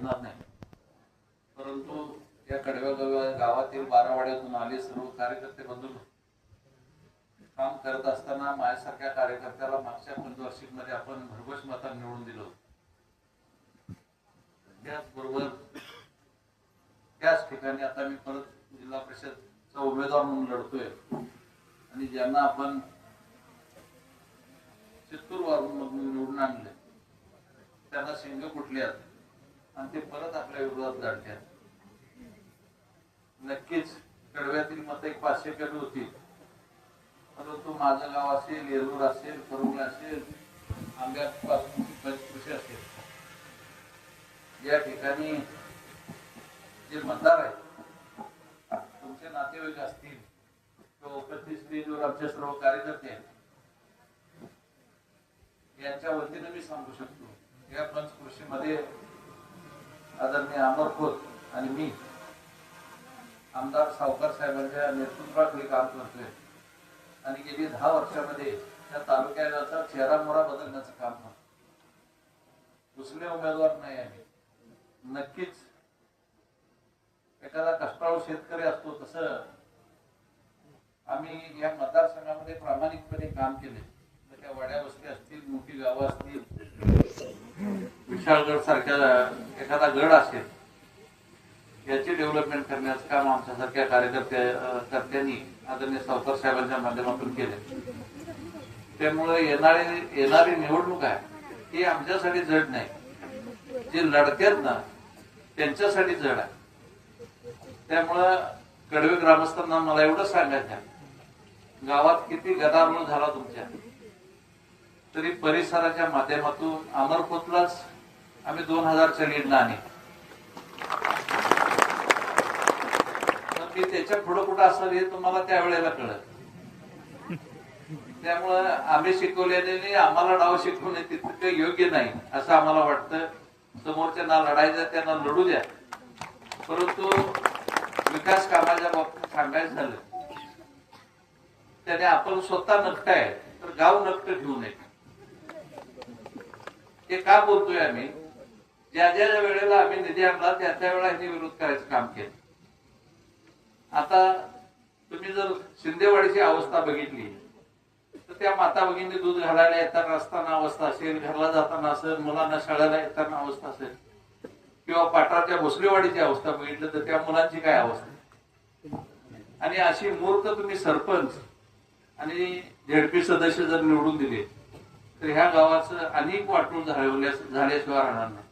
घेणार नाही, परंतु या कडव्या गावातील 12 वाड्यातून आले सर्व कार्यकर्ते बंधून काम करत असताना माझ्यासारख्या कार्यकर्त्याला मागच्या पंचवार्षिकमध्ये आपण भरघोस मतांनी निवडून दिलं. त्याचबरोबर त्याच ठिकाणी आता मी परत जिल्हा परिषदचा उमेदवार म्हणून लढतोय आणि ज्यांना आपण चित्तूरवरून निवडून आणले त्यांना शिंग कुठल्यात आणि ते परत आपल्या विरोधात लढतात. नक्कीच कडव्यातील मत एक 500 कमी होती, परंतु माझं गाव असेल, येरूर असेल, करुंगला असेल, आंब्यापासून पंचकृषी असेल, या ठिकाणी जे मतदार आहेत तुमचे नातेवाईक असतील किंवा उपस्थित स्टेजवर आमचे सर्व कार्यकर्ते आहेत, यांच्या वतीने मी सांगू शकतो या पंचकृषीमध्ये आदरणीय अमर खोत आणि मी आमदार सावकार साहेबांच्या नेतृत्वाखाली काम करतोय आणि गेली 10 वर्षामध्ये या तालुक्याचा चेहरा मोहरा बदलण्याचं काम करतो. दुसरे उमेदवार नाही आहे. नक्कीच एखादा कष्टाळू शेतकरी असतो तसं आम्ही या मतदारसंघामध्ये प्रामाणिकपणे काम केले. त्या वाड्या वस्ती असतील, मोठी गावं असतील, विशाळगड सारख्या एखादा गड असेल, याची डेव्हलपमेंट करण्याचं काम आमच्यासारख्या कार्यकर्त्यांनी आदरणीय सावकार साहेबांच्या माध्यमातून केले. त्यामुळे येणारी निवडणूक आहे ही आमच्यासाठी जड नाही, जे लढतात ना त्यांच्यासाठी जड आहे. त्यामुळं कडवे ग्रामस्थांना मला एवढं सांगायचं आहे, गावात किती गदारोळ झाला तुमच्या, तरी परिसराच्या माध्यमातून अमरकोटलाच आम्ही 2000च्या लीडनं आणि मी त्याच्या पुढं कुठं असणार हे तुम्हाला त्यावेळेला कळत. त्यामुळं आम्ही शिकवलेले आम्हाला डाव शिकवणे तितकं योग्य नाही असं आम्हाला वाटतं. समोरच्यांना लढायचं त्यांना लढू द्या, परंतु विकास कामाच्या बाबतीत सांगायचं झालं त्याने आपण स्वतः नकटाय तर गाव नकट ठेवू नये. हे का बोलतोय आम्ही, ज्या ज्या वेळेला आम्ही निधी आणला त्या त्या वेळेला हे विरोध करायचं काम केलं. आता तुम्ही जर शिंदेवाडीची अवस्था बघितली तर त्या माता भगिनी दूध घालायला येताना असताना अवस्था असेल, घरला जाताना असेल, मुलांना शाळेला येताना अवस्था असेल, किंवा पाटाच्या भोसलेवाडीची अवस्था बघितलं तर त्या मुलांची काय अवस्था. आणि अशी मूर्ख तुम्ही सरपंच आणि झेडपी सदस्य जर निवडून दिले तर ह्या गावाचं अनेक वाटून झाल्याशिवाय राहणार नाही.